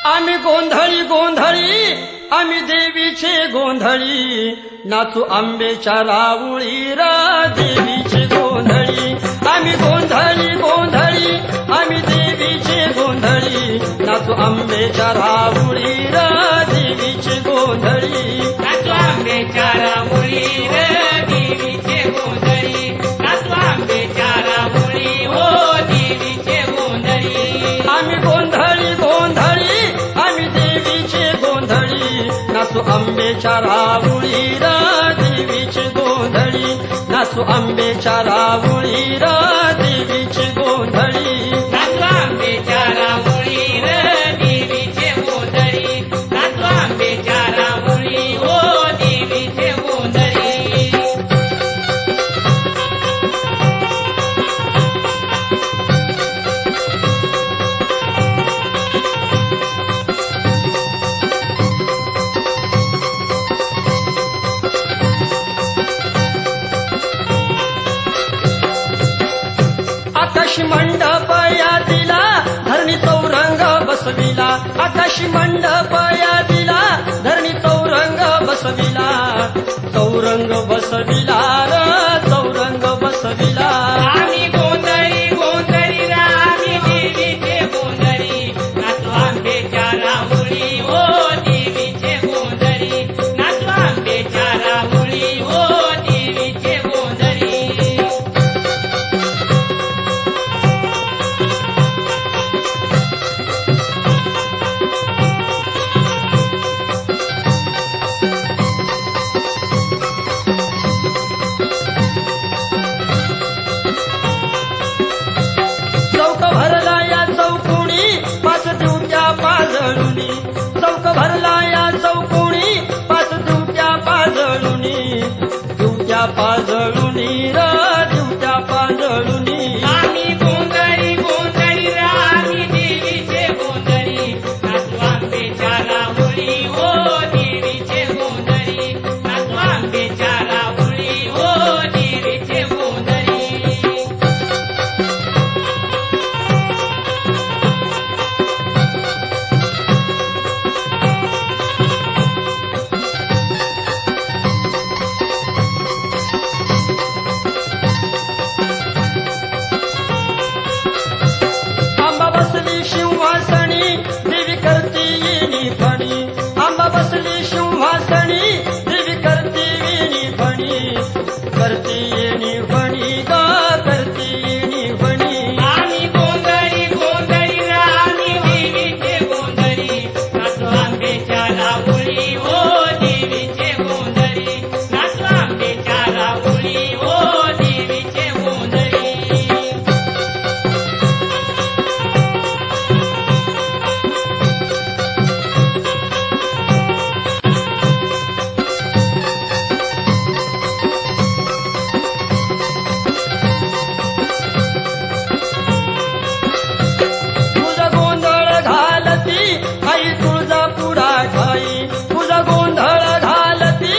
आम्ही गोंधळी गोंधळी आम्ही देवीचे गोंधळी नाचू आंब्याच्या राऊळी रा देवीचे गोंधळी आम्ही गोंधळी गोंधळी आम्ही देवीचे गोंधळी नाचू आंब्याच्या राऊळी रा देवीचे गोंधळी नाचू आंब्याच्या राऊळी रा देवीचे गोंधळी नाचू आंब्याच्या राऊळी हो देवीचे गोंधळी आम्ही गोंधळी गोंधळी आम्ही देवीचे गोंधळी नाचू आंब्याच्या राऊळी रा देवीचे गोंधळी नाचू आंब्याच्या राऊळी रा देवीचे गोंधळी नाचू आंब्याच्या राऊळी रा देवीचे गोंधळी नाचू आंब्याच्या राऊळी हो देवीचे गोंधळी आकाश मंडप या दिला धरणी चौरंग बसविला आकाश मंडप या दिला धरणी चौरंग बसविला चौरंग बसविला र चौरंग बसविला आम्ही गोंधळी गोंधळी रा आम्ही देवीचे गोंधळी नाचू आंब्याच्या राऊळी हो देवीचे गोंधळी नाचू आंब्याच्या राऊळी हो देवीचे गोंधळी चौक भरला या चौकोणी पाच दिवट्या पाजळुनी चौक भरला या चौकोणी पाच दिवट्या पाजळुनी दिवट्या पाजळुनी र दिवट्या पाजळुनी आम्ही गोंधळी गोंधळी रा आम्ही देवीचे गोंधळी नाचू आंब्याच्या राऊळी हो देवीचे गोंधळी नाचू आंब्याच्या राऊळी हो देवीचे गोंधळी आंबा बसली सिंहासनी देवी करती येणी फणी आंबा बसली सिंहासनी देवी करती येणी फणी करती येणी फणी ग करती येणी फणी आम्ही गोंधळी गोंधळी रा आम्ही देवीचे गोंधळी नाचू आंब्याच्या राऊळी हो देवीचे गोंधळी नाचू आंब्याच्या राऊळी हो देवीचे गोंधळी तुझा गोंधळ घालती आई तुळजापुरा ठाई तुझा गोंधळ घालती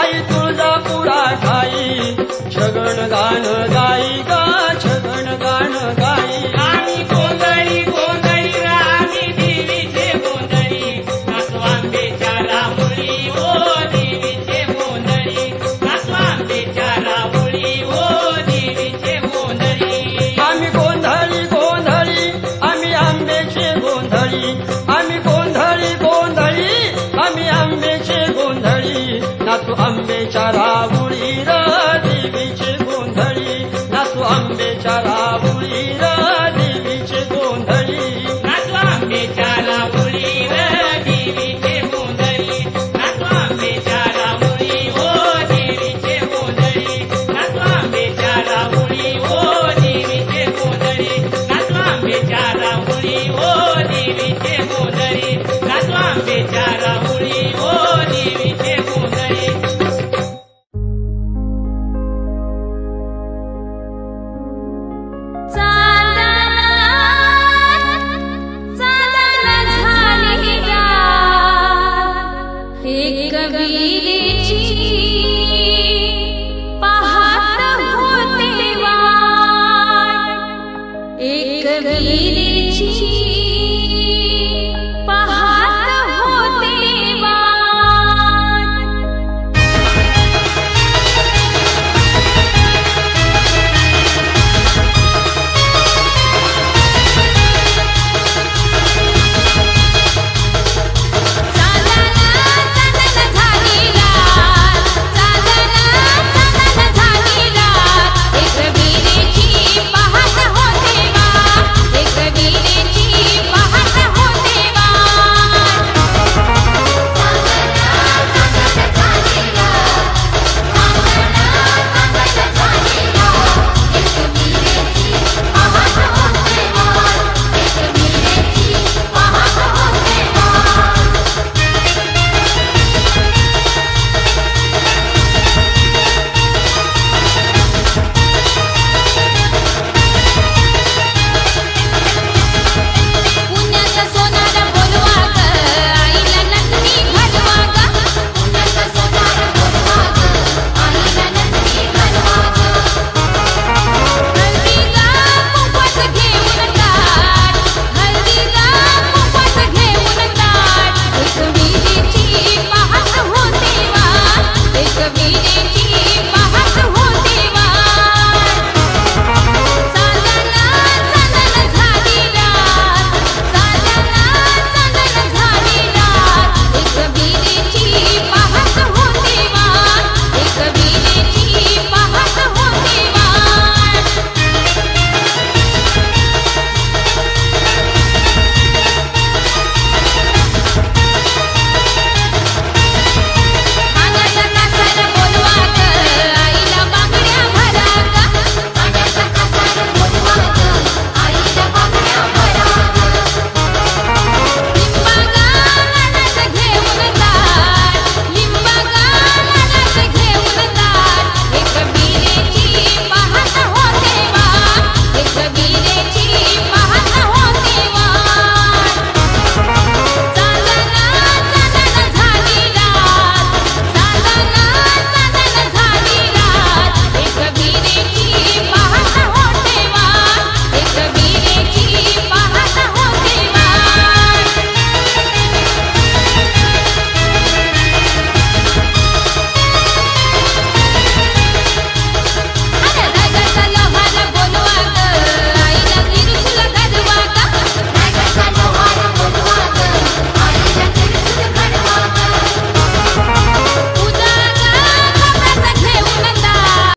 आई तुळजापुरा ठाई छगन गाण गाई गा छगन गाण गाई आम्ही गोंधळी गोंधळी रा आम्ही देवीचे गोंधळी नाचू आंब्याच्या राऊळी हो देवीचे गोंधळी नाचू आंब्याच्या राऊळी हो देवीचे गोंधळी आम्ही गोंधळी गोंधळी आम्ही आंब्याचे गोंधळी आम्ही गोंधळी गोंधळी आम्ही आंब्याचे गोंधळी नाचू आंब्याच्या राऊळी र